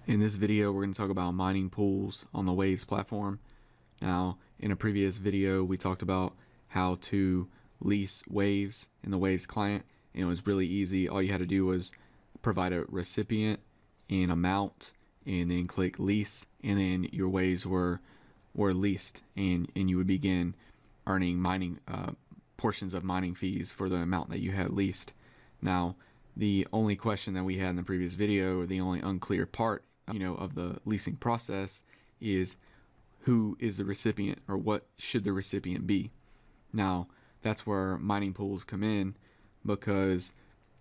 In this video, we're going to talk about mining pools on the Waves platform. Now, in a previous video, we talked about how to lease Waves in the Waves client, and it was really easy. All you had to do was provide a recipient and amount, and then click lease, and then your Waves were leased, and you would begin earning mining portions of mining fees for the amount that you had leased. Now, the only question that we had in the previous video, or the only unclear part of the leasing process, is who is the recipient, or what should the recipient be. Now, that's where mining pools come in, because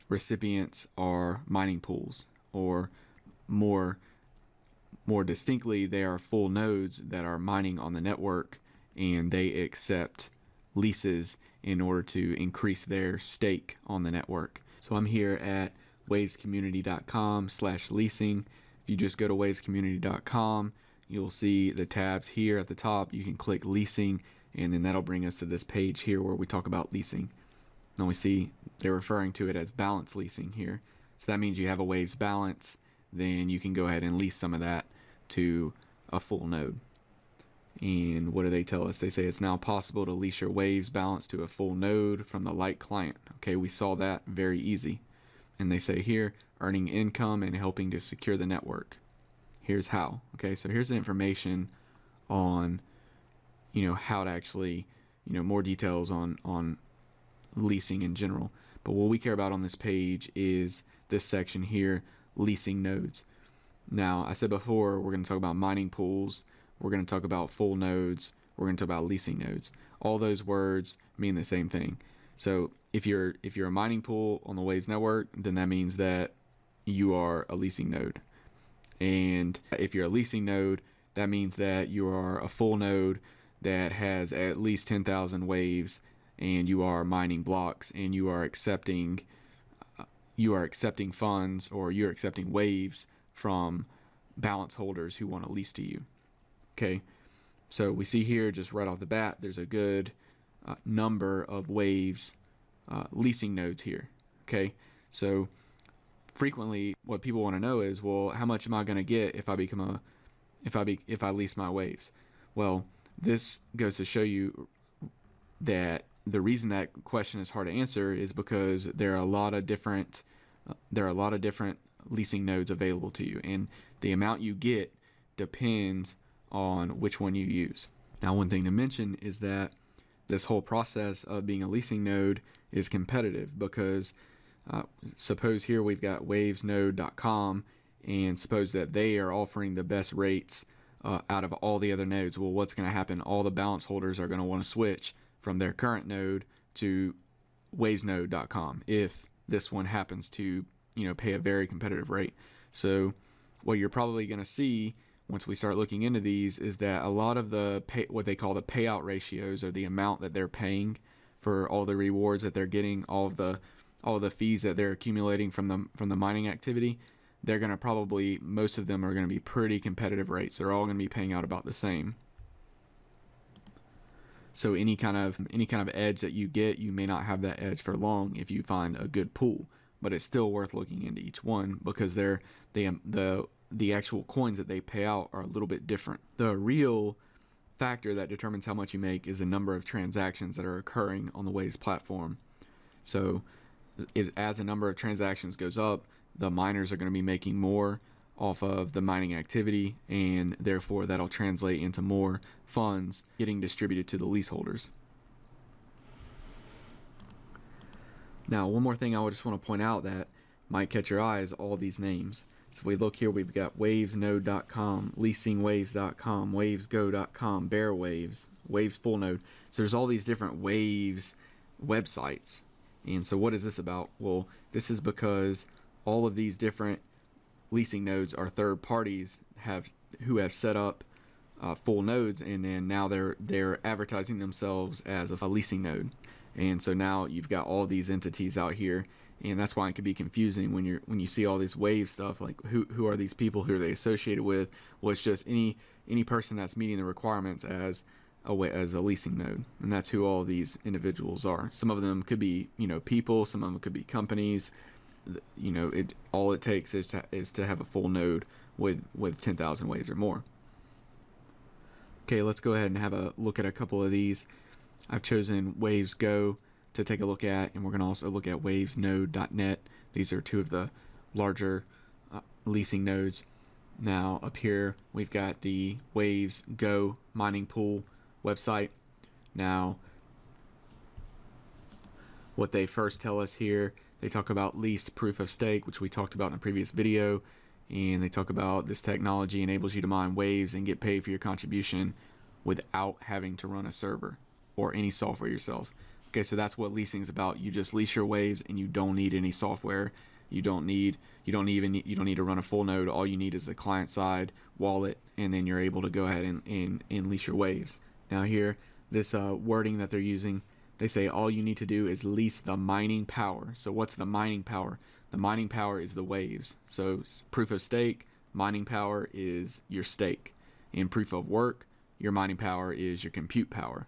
recipients are mining pools, or more distinctly, they are full nodes that are mining on the network, and they accept leases in order to increase their stake on the network. So I'm here at wavescommunity.com/leasing. If you just go to wavescommunity.com, you'll see the tabs here at the top. You can click leasing, and then that'll bring us to this page here where we talk about leasing. Now we see they're referring to it as balance leasing here. So that means you have a Waves balance, then you can go ahead and lease some of that to a full node. And what do they tell us? They say it's now possible to lease your Waves balance to a full node from the Lite client. Okay, we saw that, very easy. And they say here, earning income and helping to secure the network. Here's how. Okay, so here's the information on how to actually, more details on leasing in general. But what we care about on this page is this section here, leasing nodes. Now, I said before, we're going to talk about mining pools, we're going to talk about full nodes, we're going to talk about leasing nodes. All those words mean the same thing. So if you're a mining pool on the Waves network, then that means that you are a leasing node. And if you're a leasing node, that means that you are a full node that has at least 10,000 Waves, and you are mining blocks, and you are accepting funds, or you're accepting Waves from balance holders who want to lease to you. Okay, so we see here just right off the bat, there's a good number of Waves leasing nodes here. Okay, so frequently what people want to know is, well, how much am I going to get if I lease my Waves? Well, this goes to show you that the reason that question is hard to answer is because there are a lot of different leasing nodes available to you, and the amount you get depends on which one you use. Now, one thing to mention is that this whole process of being a leasing node is competitive, because suppose here we've got wavesnode.com, and suppose that they are offering the best rates out of all the other nodes. Well, what's going to happen? All the balance holders are going to want to switch from their current node to wavesnode.com if this one happens to pay a very competitive rate. So what you're probably going to see once we start looking into these is that a lot of the what they call the payout ratios, or the amount that they're paying for all the rewards that they're getting, all the fees that they're accumulating from the mining activity, they're going to probably, most of them are going to be pretty competitive rates. They're all going to be paying out about the same. So any kind of edge that you get, you may not have that edge for long if you find a good pool, but it's still worth looking into each one, because the actual coins that they pay out are a little bit different. The real factor that determines how much you make is the number of transactions that are occurring on the Waves platform. So as the number of transactions goes up, the miners are going to be making more off of the mining activity, and therefore that'll translate into more funds getting distributed to the leaseholders. Now, one more thing I would just want to point out that might catch your eye is all these names. So if we look here, we've got wavesnode.com, leasingwaves.com, wavesgo.com, bear waves, Waves full node. So there's all these different Waves websites. And so what is this about? Well, this is because all of these different leasing nodes are third parties who have set up full nodes, and then now they're advertising themselves as a leasing node. And so now you've got all these entities out here, and that's why it can be confusing when you see all this Wave stuff, like who are these people, who are they associated with? Well, it's just any person that's meeting the requirements as a leasing node, and that's who all these individuals are. Some of them could be people, some of them could be companies, you know, all it takes is to have a full node with 10,000 waves or more. Okay, let's go ahead and have a look at a couple of these. I've chosen Waves Go to take a look at, and we're going to also look at wavesnode.net. These are two of the larger leasing nodes. Now up here we've got the Waves Go mining pool website. Now what they first tell us here, they talk about leased proof of stake, which we talked about in a previous video, and they talk about this technology enables you to mine waves and get paid for your contribution without having to run a server or any software yourself. Okay, so that's what leasing is about. You just lease your waves and you don't need any software. You don't need to run a full node. All you need is a client side wallet, and then you're able to go ahead and lease your waves. Now here, this wording that they're using, they say all you need to do is lease the mining power. So what's the mining power? The mining power is the waves. So proof of stake, mining power is your stake. In proof of work, your mining power is your compute power.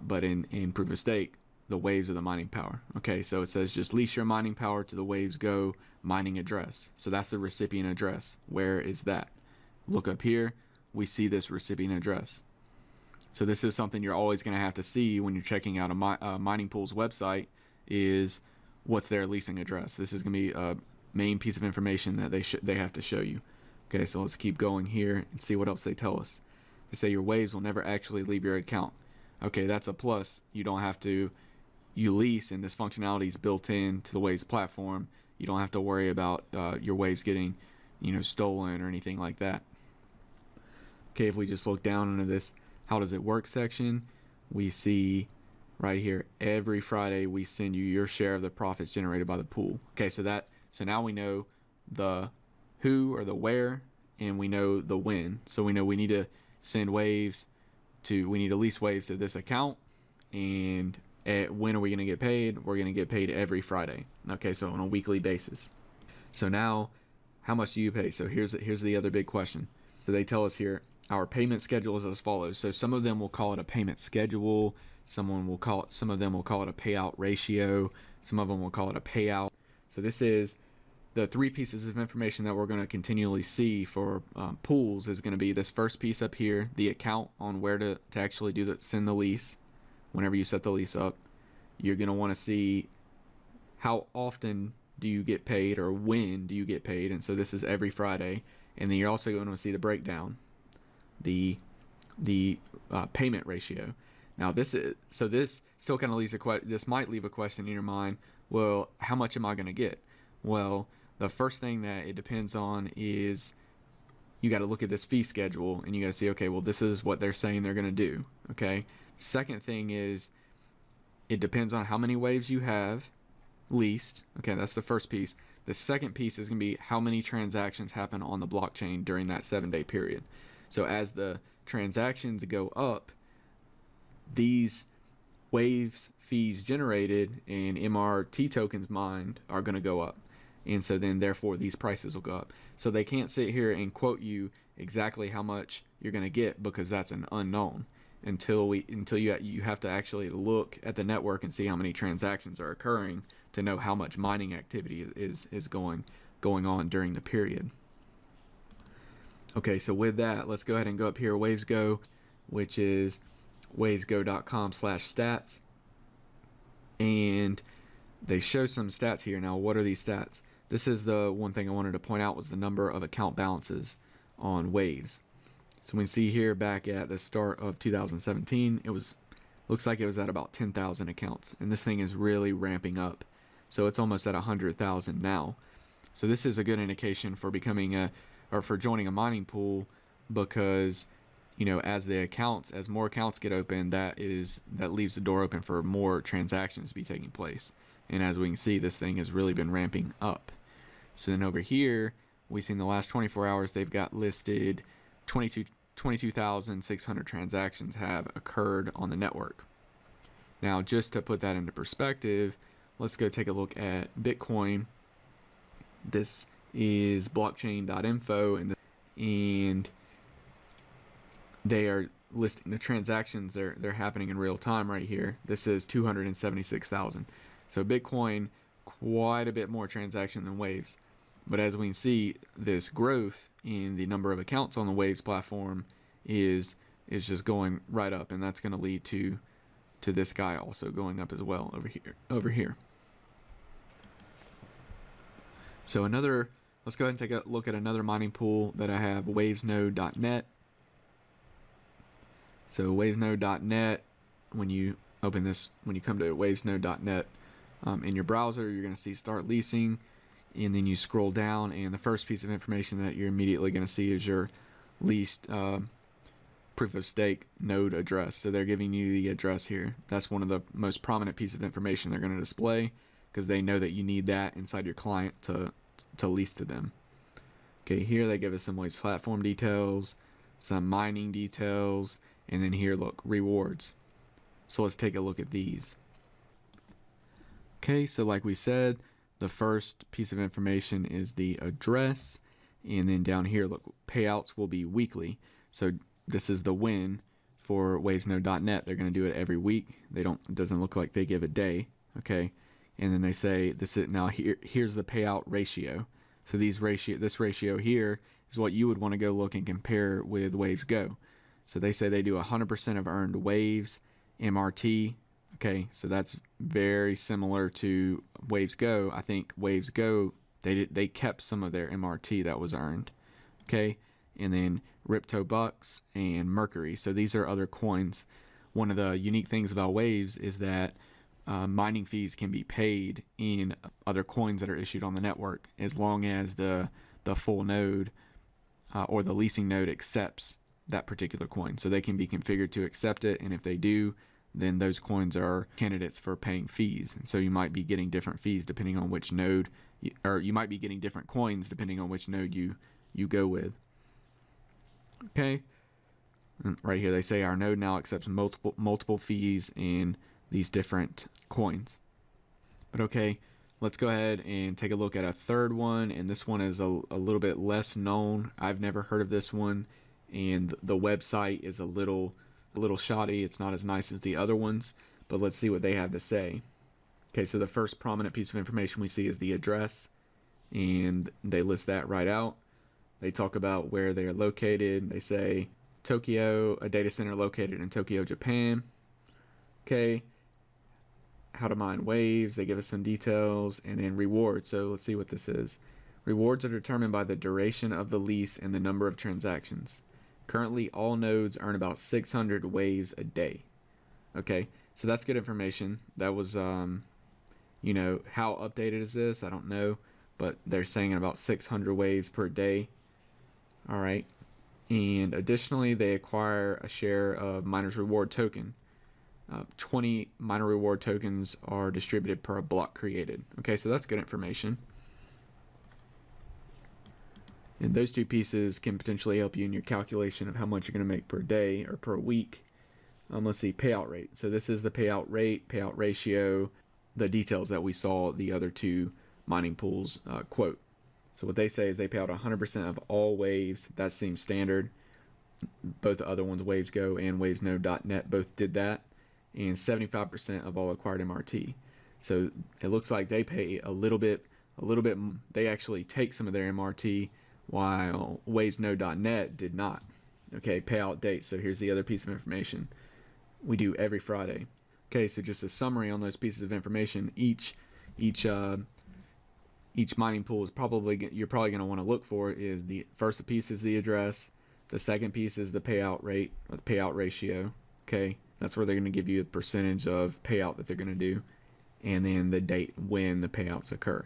But in proof of stake, the waves are the mining power. Okay, so it says just lease your mining power to the Waves Go mining address. So that's the recipient address. Where is that? Look up here, we see this recipient address. So this is something you're always going to have to see when you're checking out a mining pool's website, is what's their leasing address. This is going to be a main piece of information that they have to show you. Okay, so let's keep going here and see what else they tell us. They say your waves will never actually leave your account. Okay, that's a plus. You don't have to, you lease, and this functionality is built in to the Waves platform. You don't have to worry about your waves getting, you know, stolen or anything like that. Okay, if we just look down into this how does it work section, we see right here, every Friday we send you your share of the profits generated by the pool. Okay, so now we know the who or the where, and we know the when. So we know we need to send waves to, we need to lease waves to this account, and when are we going to get paid? We're going to get paid every Friday. Okay, so on a weekly basis. So now, how much do you pay? So here's the other big question. So they tell us here, our payment schedule is as follows. So some of them will call it a payment schedule. Some of them will call it a payout ratio. Some of them will call it a payout. So this is the three pieces of information that we're going to continually see for pools. Is going to be this first piece up here, the account on where to actually send the lease. Whenever you set the lease up, you're going to want to see how often do you get paid, or when do you get paid. And so this is every Friday. And then you're also going to see the breakdown, the payment ratio. Now this still kind of leaves this might leave a question in your mind. Well, how much am I going to get? Well, the first thing that it depends on is you got to look at this fee schedule, and you got to see, okay, well, this is what they're saying they're going to do. Okay. Second thing is it depends on how many waves you have leased. Okay, that's the first piece. The second piece is going to be how many transactions happen on the blockchain during that 7-day period. So as the transactions go up, these waves fees generated and MRT tokens mined are going to go up. And so then therefore these prices will go up. So they can't sit here and quote you exactly how much you're going to get, because that's an unknown until you have to actually look at the network and see how many transactions are occurring to know how much mining activity is going on during the period. Okay, so with that, let's go ahead and go up here, WavesGo, which is wavesgo.com/stats. And they show some stats here. Now, what are these stats? This is the one thing I wanted to point out, was the number of account balances on Waves. So we can see here back at the start of 2017, looks like it was at about 10,000 accounts. And this thing is really ramping up. So it's almost at 100,000 now. So this is a good indication for for joining a mining pool, because, you know, as more accounts get open, that leaves the door open for more transactions to be taking place. And as we can see, this thing has really been ramping up. So then over here, we see in the last 24 hours, they've got listed 22,600 transactions have occurred on the network. Now, just to put that into perspective, let's go take a look at Bitcoin. This is blockchain.info, and they are listing the transactions. They're happening in real time right here. This is 276,000. So Bitcoin quite a bit more transaction than Waves. But as we can see, this growth in the number of accounts on the Waves platform is just going right up, and that's going to lead to this guy also going up as well over here. So let's go ahead and take a look at another mining pool that I have, wavesnode.net. So wavesnode.net, when you open this, when you come to wavesnode.net in your browser, you're going to see start leasing, and then you scroll down, and the first piece of information that you're immediately going to see is your leased proof of stake node address. So they're giving you the address here. That's one of the most prominent piece of information they're going to display, because they know that you need that inside your client to lease to them. Okay, here they give us some Waves platform details, some mining details, and then here, look, rewards. So let's take a look at these. Okay, so like we said, the first piece of information is the address, and then down here, look, payouts will be weekly. So this is the win for wavesnode.net. They're going to do it every week. It doesn't look like they give a day. Okay, and then they say this is now here's the payout ratio. So this ratio here is what you would want to go look and compare with Waves Go. So they say they do 100% of earned Waves MRT. Okay, so that's very similar to Waves Go. I think Waves Go, they kept some of their MRT that was earned. Okay, and then Ripto Bucks and Mercury. So these are other coins. One of the unique things about Waves is that mining fees can be paid in other coins that are issued on the network, as long as the full node or the leasing node accepts that particular coin. So they can be configured to accept it, and if they do, then those coins are candidates for paying fees. And so you might be getting different fees depending on which node, or you might be getting different coins depending on which node you go with. Okay, and right here they say our node now accepts multiple fees in these different coins. But okay, let's go ahead and take a look at a third one, and this one is a little bit less known. I've never heard of this one, and the website is a little shoddy. It's not as nice as the other ones, but let's see what they have to say. Okay, so the first prominent piece of information we see is the address, and they list that right out. They talk about where they are located. They say Tokyo, a data center located in Tokyo, Japan. Okay, how to mine Waves. They give us some details, and then rewards. So let's see what this is. Rewards are determined by the duration of the lease and the number of transactions. Currently, all nodes earn about 600 Waves a day. Okay, so that's good information. That was, you know, how updated is this? I don't know, but they're saying about 600 Waves per day. All right, and additionally, they acquire a share of Miner's Reward token. 20 Miner Reward tokens are distributed per block created. Okay, so that's good information. And those two pieces can potentially help you in your calculation of how much you're going to make per day or per week. Let's see, payout rate. So this is the payout rate, payout ratio, the details that we saw the other two mining pools quote. So what they say is they pay out 100% of all Waves. That seems standard. Both the other ones, Waves Go and wavesnode.net, both did that. And 75% of all acquired MRT. So it looks like they pay a little bit. They actually take some of their MRT, while wavesnode.net did not. Okay, payout date. So here's the other piece of information. We do every Friday. Okay, so just a summary on those pieces of information. Each mining pool is you're probably going to want to look for is the first piece is the address. The second piece is the payout rate or the payout ratio. Okay, that's where they're going to give you a percentage of payout that they're going to do, and then the date when the payouts occur.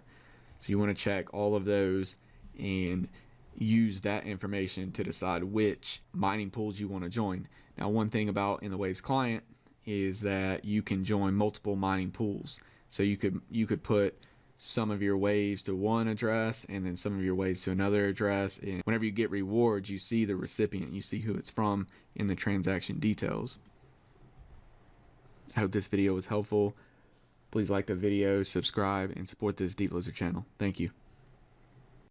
So you want to check all of those and use that information to decide which mining pools you want to join. Now, one thing about in the Waves client is that you can join multiple mining pools. So you could put some of your Waves to one address and then some of your Waves to another address. And whenever you get rewards, you see the recipient, you see who it's from in the transaction details. I hope this video was helpful. Please like the video, subscribe, and support this DEEPLIZARD channel. Thank you.